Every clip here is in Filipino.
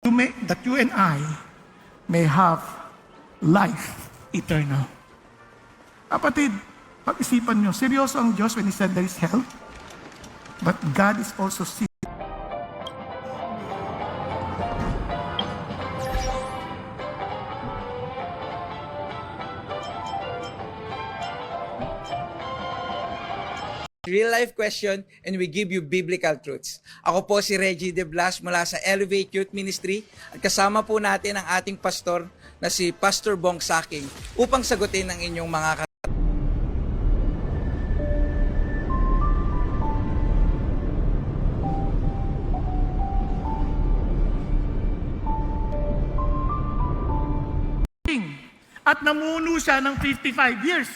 that you and I may have life eternal. Kapatid, pag-isipan nyo, seryoso ang Diyos when He said there is hell? But God is also serious. Real life question, and we give you biblical truths. Ako po si Reggie De Blas mula sa Elevate Youth Ministry at kasama po natin ang ating pastor na si Pastor Bong Saking upang sagutin ang inyong mga At namuno siya ng 55 years.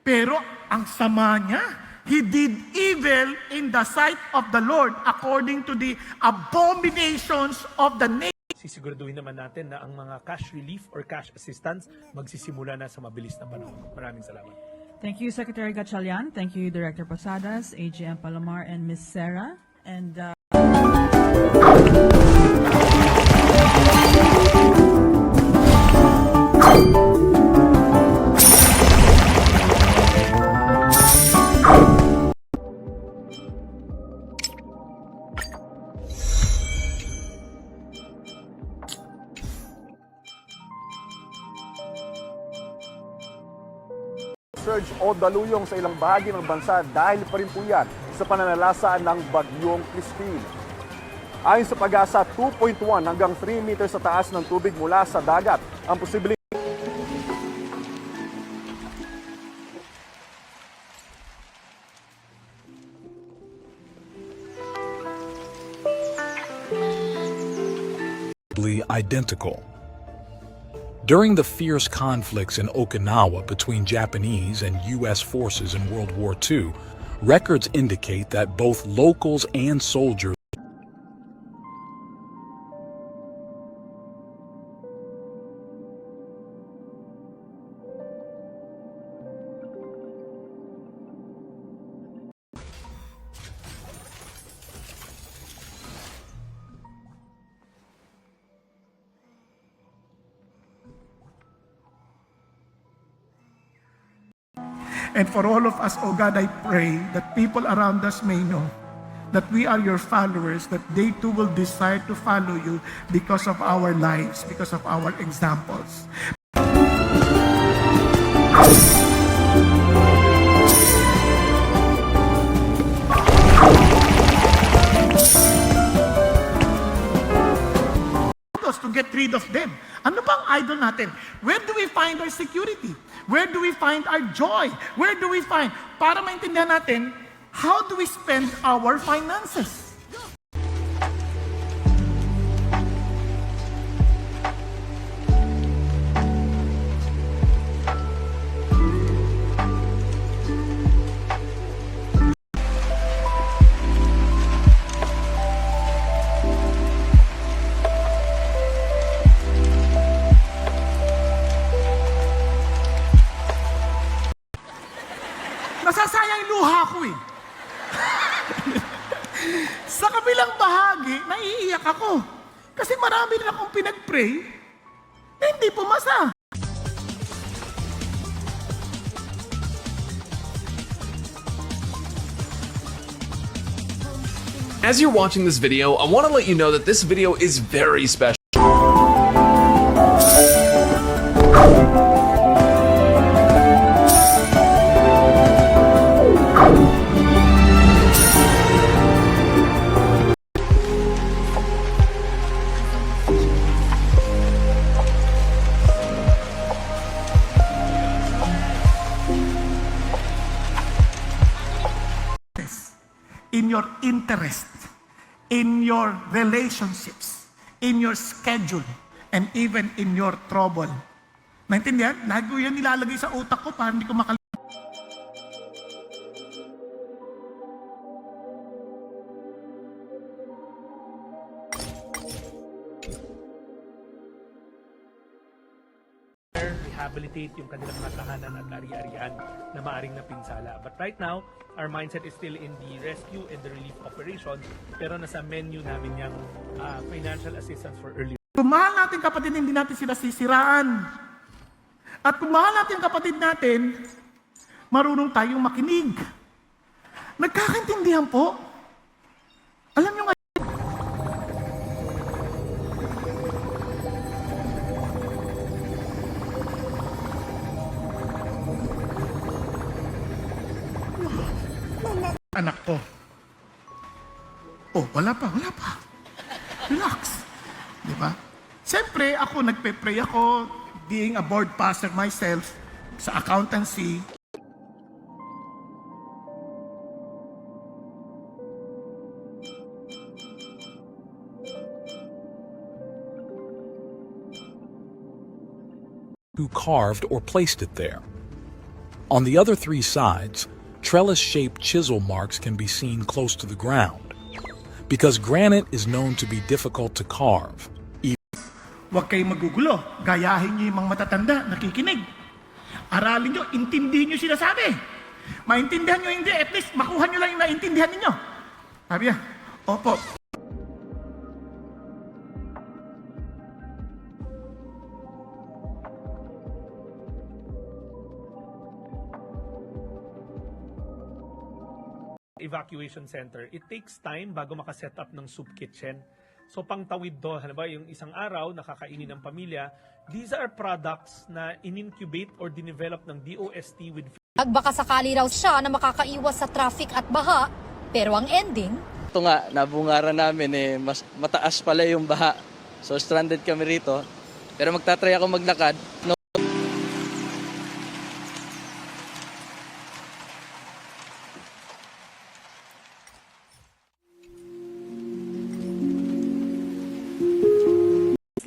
Pero ang sama niya, he did evil in the sight of the Lord according to the abominations of the nation. Sisiguraduhin naman natin na ang mga cash relief or cash assistance magsisimula na sa mabilis na panahon. Maraming salamat. Thank you, Secretary Gatchalian. Thank you, Director Posadas, AGM Palomar, and Ms. Sarah. And surge o daluyong sa ilang bahagi ng bansa dahil pa rin po yan sa pananalasa ng bagyong Crispin. Ayon sa pag-asa, 2.1 hanggang 3 meters sa taas ng tubig mula sa dagat ang posibleng identical. During the fierce conflicts in Okinawa between Japanese and U.S. forces in World War II, records indicate that both locals and soldiers And for all of us, oh God, I pray that people around us may know that we are your followers, that they too will desire to follow you because of our lives, because of our examples. To get rid of them. Ano bang idol natin? Where do we find our security? Where do we find our joy? Where do we find? Para maintindihan natin, how do we spend our finances? Nasasayang luha ko eh. Sa kabilang bahagi, naiiyak ako. Kasi marami rin akong pinag-pray na hindi pumasa. As you're watching this video, I want to let you know that this video is very special. In your interest, in your relationships, in your schedule, and even in your trouble. Naintindihan? Lagi ko yan nilalagay sa utak ko para hindi ko makalimutan. Rehabilitate yung kanilang mga tahanan at ari-arian na maaring napinsala. But right now, our mindset is still in the rescue and the relief operations, pero nasa menu namin yung financial assistance for early Kung mahal natin kapatid, hindi natin sila sisiraan. At kung mahal natin kapatid natin, marunong tayong makinig. Nagkakaintindihan po. Alam nyo nga, anak ko. Oh, wala pa. Relax. Di ba? Siyempre, ako nagpe-pray ako, being a board pastor myself sa accountancy. Who carved or placed it there. On the other three sides, trellis-shaped chisel marks can be seen close to the ground. Because granite is known to be difficult to carve, Huwag kayong magugulo. Gayahin niyo yung mga matatanda, nakikinig. Aralin niyo, intindihin niyo sinasabi. Maintindihan niyo hindi, at least makuha niyo lang yung naintindihan ninyo. Sabi niya, opo. Evacuation center, it takes time bago makaset up ng soup kitchen. So pangtawid do, halimbawa yung isang araw, nakakainin ng pamilya, these are products na in-incubate or dinevelop ng DOST with Baka sakali raw siya na makakaiwas sa traffic at baha, pero ang ending, Ito nga, nabungaran namin mas mataas pala yung baha. So stranded kami rito. Pero magtatry ako maglakad. No.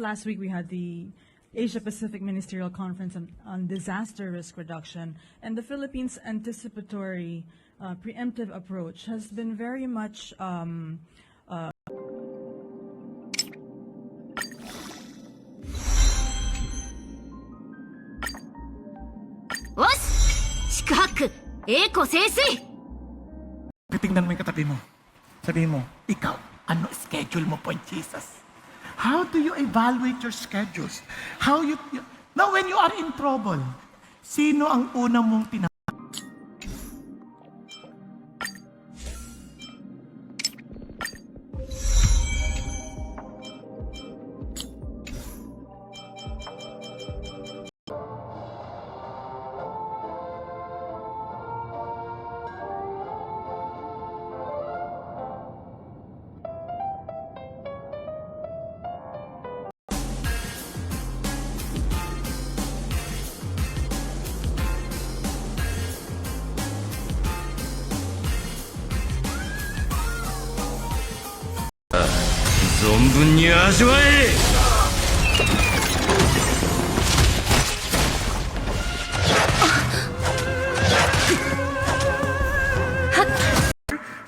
Last week we had the Asia Pacific Ministerial Conference on Disaster Risk Reduction, and the Philippines' anticipatory preemptive approach has been very much Titingnan mo yung katabi mo. Sabihin mo, ikaw, ano schedule mo po in Jesus? How do you evaluate your schedules? Now when you are in trouble, sino ang una mong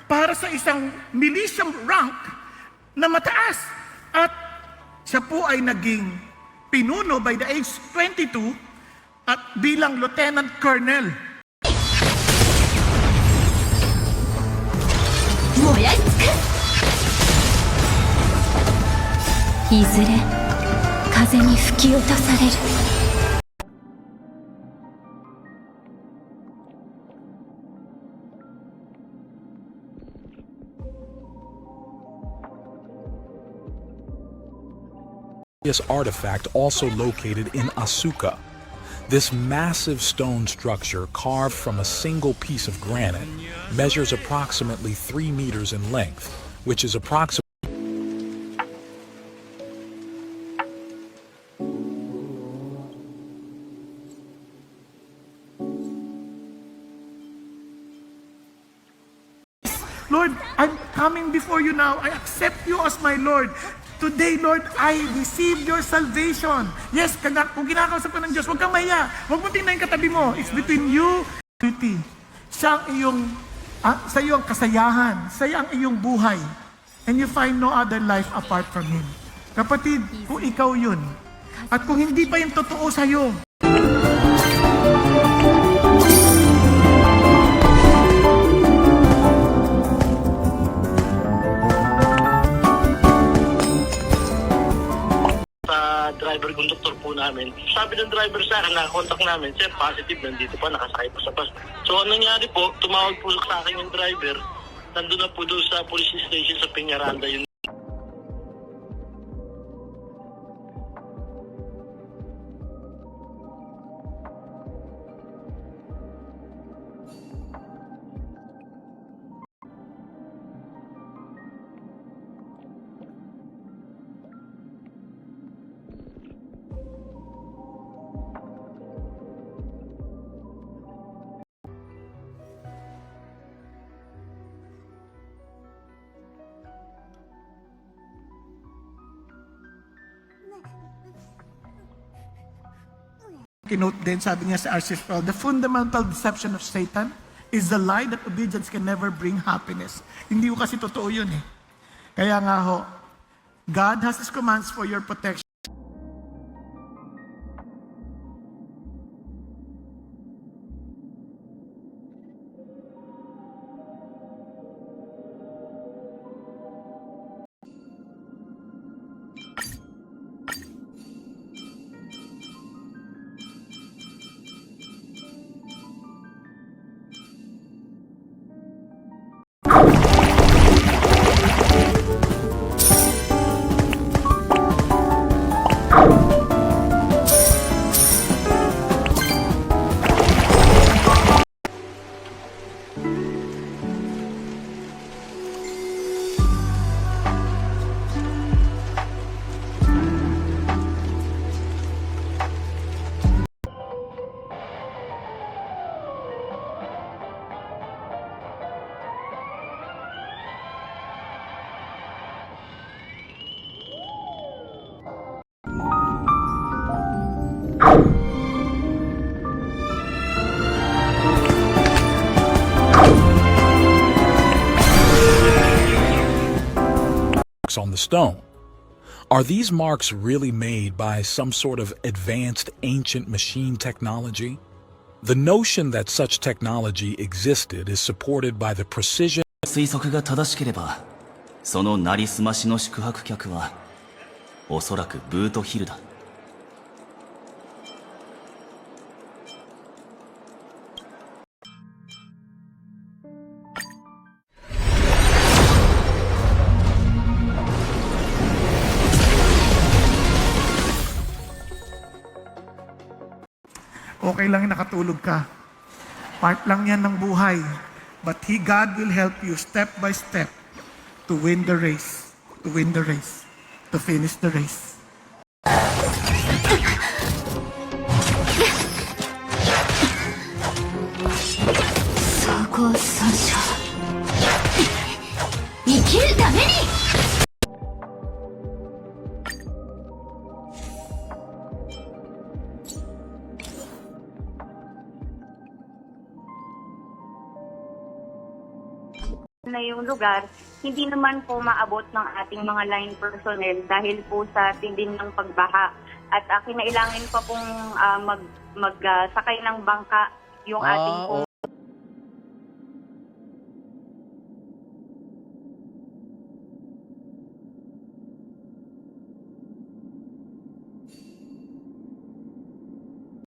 para sa isang militiam rank na mataas. At siya po ay naging pinuno by the age 22 at bilang Lieutenant Colonel. 燃やし尽くいずれ風に吹き落とされる This artifact also located in Asuka. This massive stone structure carved from a single piece of granite measures approximately 3 meters in length, which is approximately Lord, I'm coming before you now. I accept you as my Lord. Today, Lord, I receive your salvation. Yes, kung kinakausap ka ng Diyos, huwag kang mahiya. Huwag mo tingnan yung katabi mo. It's between you and duty. Siya ang iyong, sa iyong kasayahan. Siya ang iyong buhay. And you find no other life apart from Him. Kapatid, kung ikaw yun, at kung hindi pa yung totoo sa'yo, namin. Sabi ng driver sa akin, na-contact namin, sir, positive, nandito pa, nakasakay pa sa bus. So, ang nangyari po, tumawag po sa akin yung driver, nandun na po doon sa police station sa Peñaranda yun. Kinote din, sabi niya sa R.C. Sproul, the fundamental deception of Satan is the lie that obedience can never bring happiness. Hindi ko kasi totoo yun eh. Kaya nga ho, God has His commands for your protection. On the stone. Are these marks really made by some sort of advanced ancient machine technology? The notion that such technology existed is supported by the precision 推測が正しければ、そのなりすましの宿泊客は、おそらくブートヒルだ。Okay lang yung nakatulog ka. Part lang yan ng buhay. But God will help you step by step to win the race. To win the race. To finish the race. Na yung lugar, hindi naman po maabot ng ating mga line personnel dahil po sa tinding ng pagbaha. At kinailangan pa pong magsakay ng bangka yung ating po.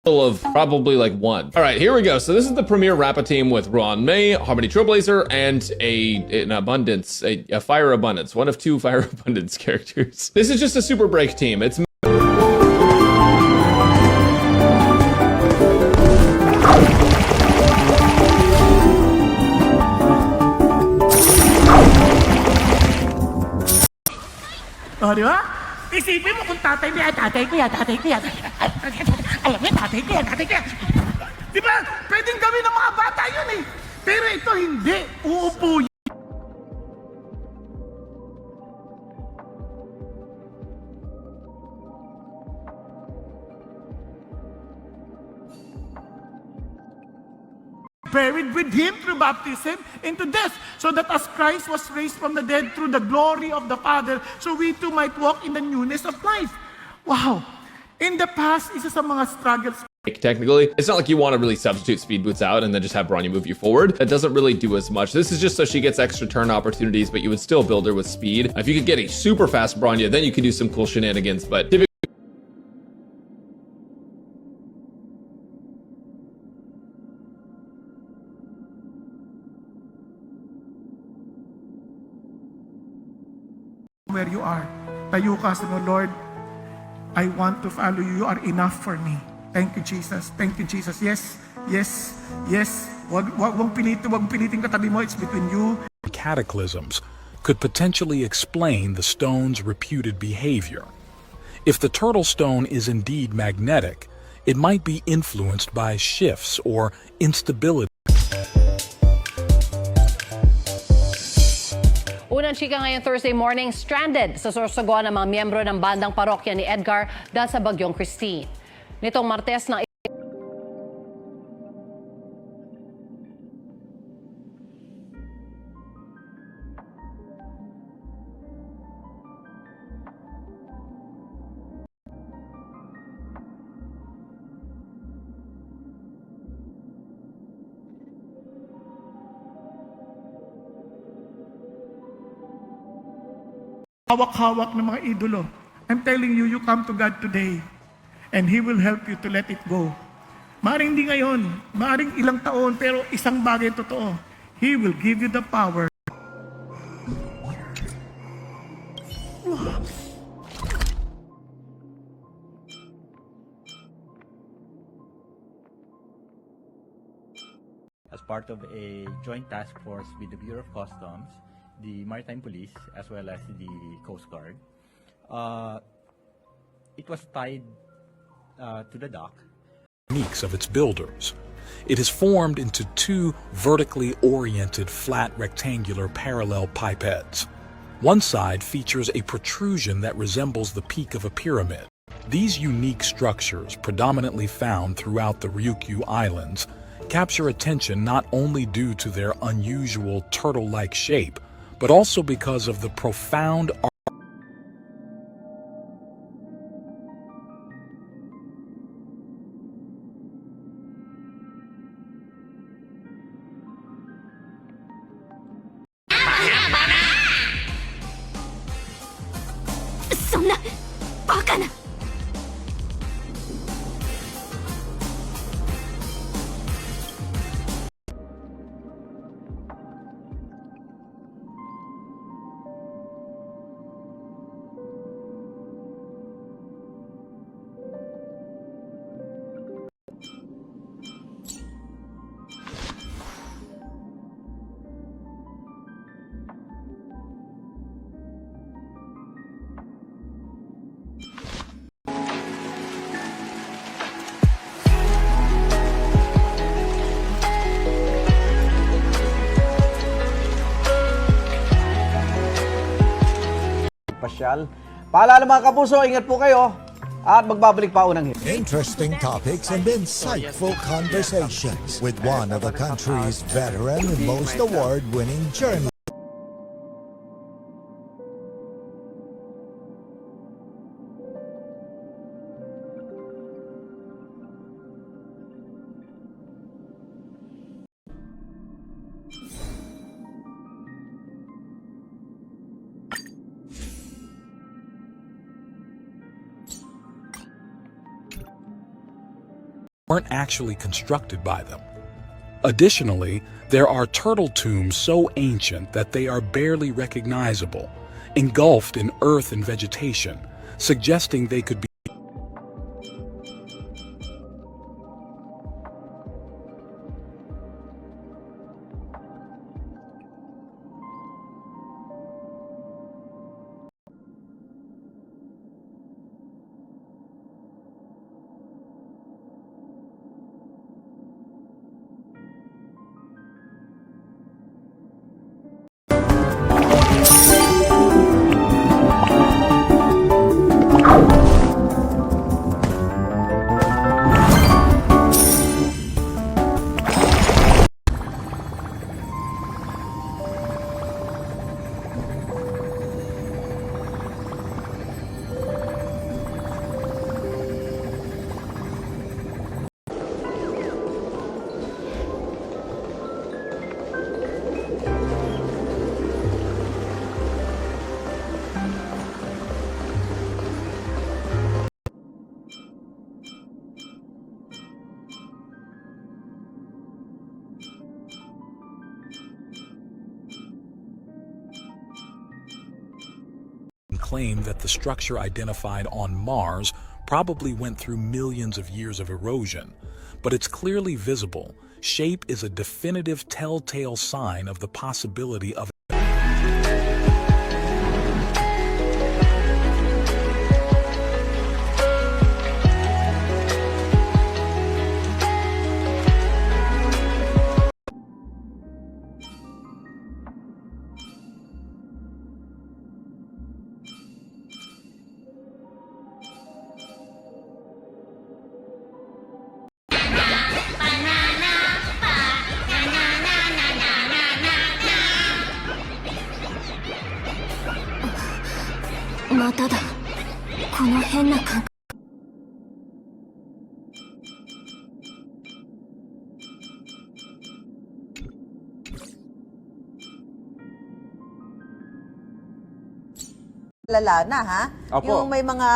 Of probably like one. All right, here we go. So this is the premier Rappa team with Ron May, Harmony Trailblazer, and a Fire Abundance, one of two Fire Abundance characters. This is just a super break team. It's Di ba? Isipin mo kung tatay mo yan, tatay ko yan, tatay ko yan. Alam mo, tatay ko yan, tatay ko yan. Di ba? Pwedeng gawin ng mga bata yun eh. Pero ito hindi. Uupo yun. Buried with Him through baptism into death, so that as Christ was raised from the dead through the glory of the Father, so we too might walk in the newness of life. Wow! In the past, isa sa mga struggles. Technically, it's not like you want to really substitute Speed Boots out and then just have Bronya move you forward. That doesn't really do as much. This is just so she gets extra turn opportunities, but you would still build her with speed. If you could get a super fast Bronya, then you could do some cool shenanigans, but typically where you are. Tayo ka, sabi mo, Lord, I want to follow you. You are enough for me. Thank you, Jesus. Thank you, Jesus. Yes, yes, yes. Wag pilitin katabi mo. It's between you. Cataclysms could potentially explain the stone's reputed behavior. If the turtle stone is indeed magnetic, it might be influenced by shifts or instability. Unang chika ngayong Thursday morning, stranded sa Sorsogon ang mga miyembro ng bandang parokya ni Edgar dahil sa bagyong Christine. Nitong Martes ng hawak-hawak ng mga idolo. I'm telling you, you come to God today and He will help you to let it go. Maaring hindi ngayon, maaring ilang taon, pero isang bagay totoo. He will give you the power. As part of a joint task force with the Bureau of Customs, the Maritime Police, as well as the Coast Guard. It was tied to the dock. Techniques of its builders. It is formed into two vertically oriented flat rectangular parallel pipeheads. One side features a protrusion that resembles the peak of a pyramid. These unique structures, predominantly found throughout the Ryukyu Islands, capture attention not only due to their unusual turtle-like shape, but also because of the profound pasyal. Paalala mga kapuso, ingat po kayo at magbabalik pa unang hit. Interesting topics and insightful conversations with one of the country's veteran and most award-winning journalists. weren't actually constructed by them. Additionally, there are turtle tombs so ancient that they are barely recognizable, engulfed in earth and vegetation, suggesting they could be claim that the structure identified on Mars probably went through millions of years of erosion, but it's clearly visible. Shape is a definitive telltale sign of the possibility of Lala na, ha? Opo. Yung may mga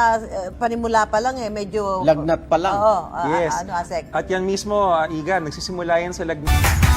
panimula pa lang medyo... Lagnat pa lang. Oo, Yes. Asek? At yan mismo, Igan, nagsisimula yan sa lagnat.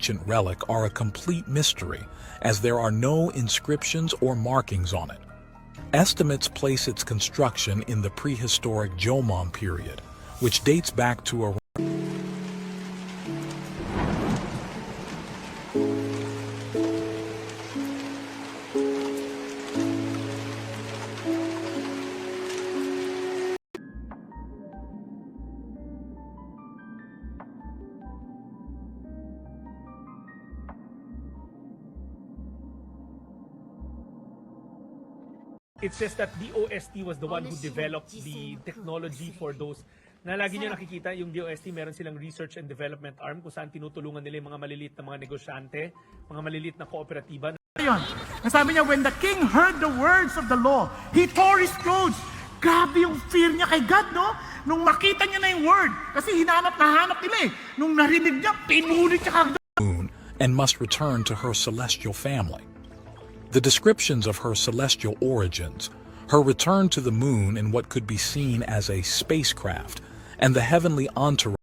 ancient relic are a complete mystery, as there are no inscriptions or markings on it. Estimates place its construction in the prehistoric Jomon period, which dates back to around It's just that DOST was the one who developed the technology for those. Na lagi nyo nakikita, yung DOST, meron silang research and development arm kung saan tinutulungan nila yung mga maliliit na mga negosyante, mga maliliit na kooperatiba. Yun. Nasabi niya, when the king heard the words of the law, he tore his clothes. Grabe yung fear niya kay God, no? Nung makita niya na yung word. Kasi hinanap nila eh. Nung narinig niya, pinunit siya kagad. and must return to her celestial family. The descriptions of her celestial origins, her return to the moon in what could be seen as a spacecraft, and the heavenly entourage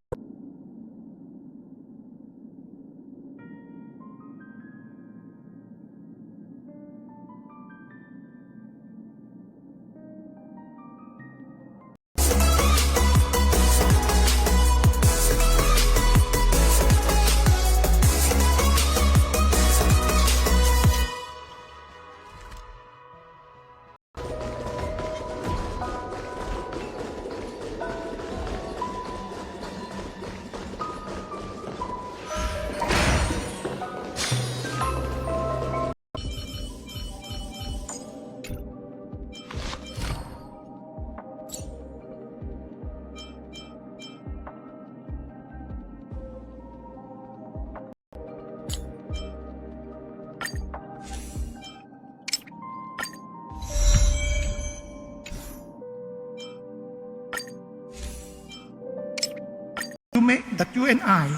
that you and I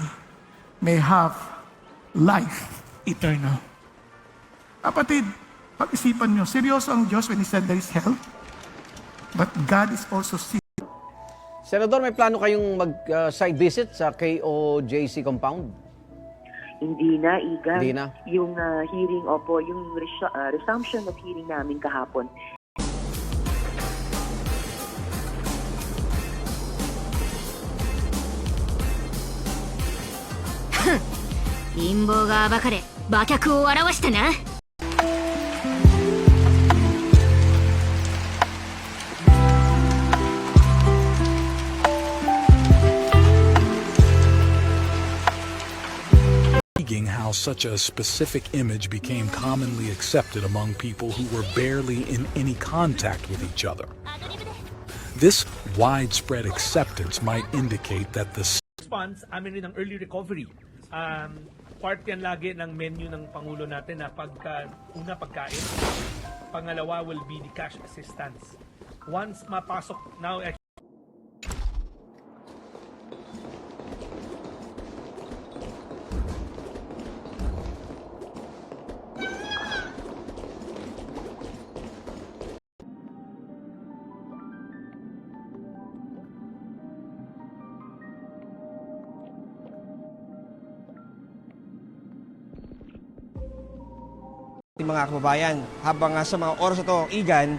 may have life eternal. Kapatid, pag-isipan nyo, seryoso ang Diyos when He said there is hell? But God is also serious. Senador, may plano kayong mag-site visit sa KOJC compound? Hindi na, Igan. Hindi na? Yung hearing, opo, yung resumption of hearing namin kahapon. how such a specific image became commonly accepted among people who were barely in any contact with each other. This widespread acceptance might indicate that the Response, amin rin ang early recovery. Part yan lagi ng menu ng Pangulo natin na una pagkain, pangalawa will be the cash assistance. Once mapasok, now mga kababayan, habang sa mga oras na to, Igan,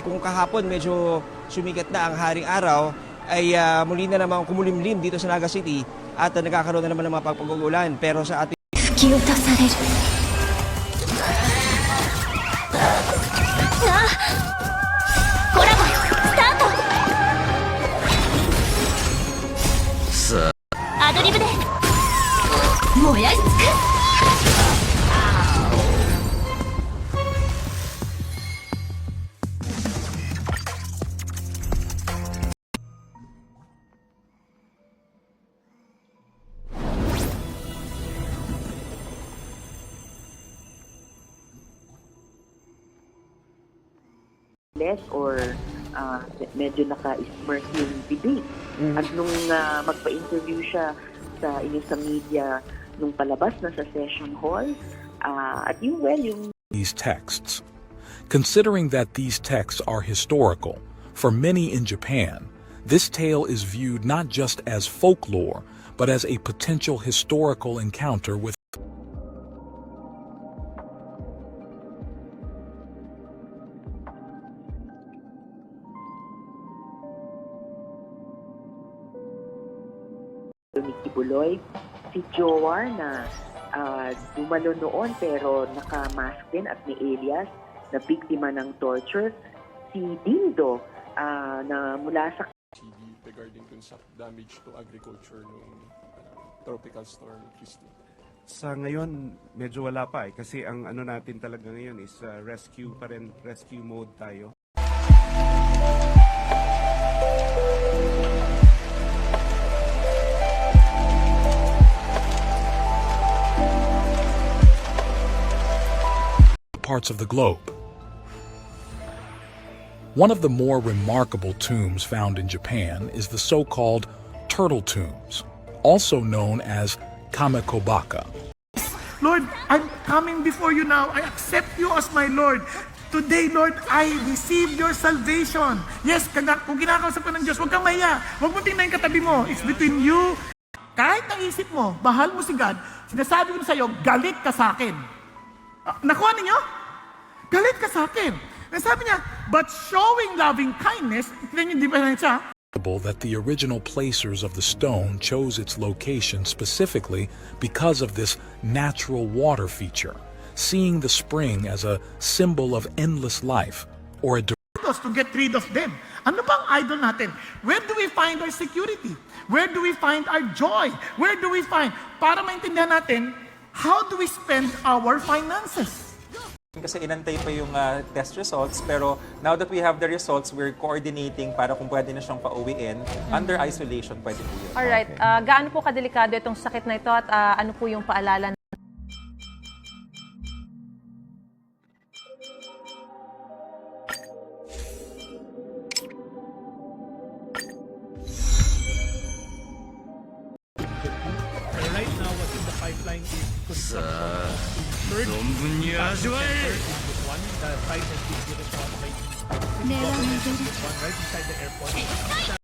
kung kahapon medyo sumikat na ang haring araw, ay muli na namang kumulimlim dito sa Naga City at nagkakaroon na naman ng mga pag-uulan. Pero sa ating less or medyo naka-immerse yung debate. At nung magpa-interview siya sa sa media nung palabas na sa session hall, at yung these texts. Considering that these texts are historical, for many in Japan, this tale is viewed not just as folklore, but as a potential historical encounter with Mickey Buloy, si Jowar na dumalo noon pero naka-mask din at may alias na biktima ng torture, si Dindo na mula sa regarding dun sa damage to agriculture ng tropical storm Christy. Sa ngayon, medyo wala pa kasi ang ano natin talaga ngayon is rescue pa rin, rescue mode tayo. Parts of the globe. One of the more remarkable tombs found in Japan is the so-called turtle tombs, also known as kamekobaka. Lord, I'm coming before you now. I accept you as my Lord. Today, Lord, I receive your salvation. Yes, kung kinakausap ka ng Diyos, huwag kang mahiya. Huwag mo tingnan yung katabi mo. It's between you. Kahit ang isip mo, bahal mo si God, sinasabi ko sa'yo, galit ka sa akin. Nakuha ninyo? Galit ka sa akin. And sabi niya, but showing loving kindness, tignan niyo, di ba siya? That the original placers of the stone chose its location specifically because of this natural water feature, seeing the spring as a symbol of endless life or a to get rid of them. Ano bang idol natin? Where do we find our security? Where do we find our joy? Where do we find? Para maintindihan natin, how do we spend our finances? Kasi inantay pa yung test results, pero now that we have the results, we're coordinating para kung pwede na siyang pauwiin. Under isolation, pwede po yun. Alright, gaano po kadelikado itong sakit na ito at ano po yung paalala? right now what's in the pipeline is construction. Third, the site has been given to us by one right beside the airport.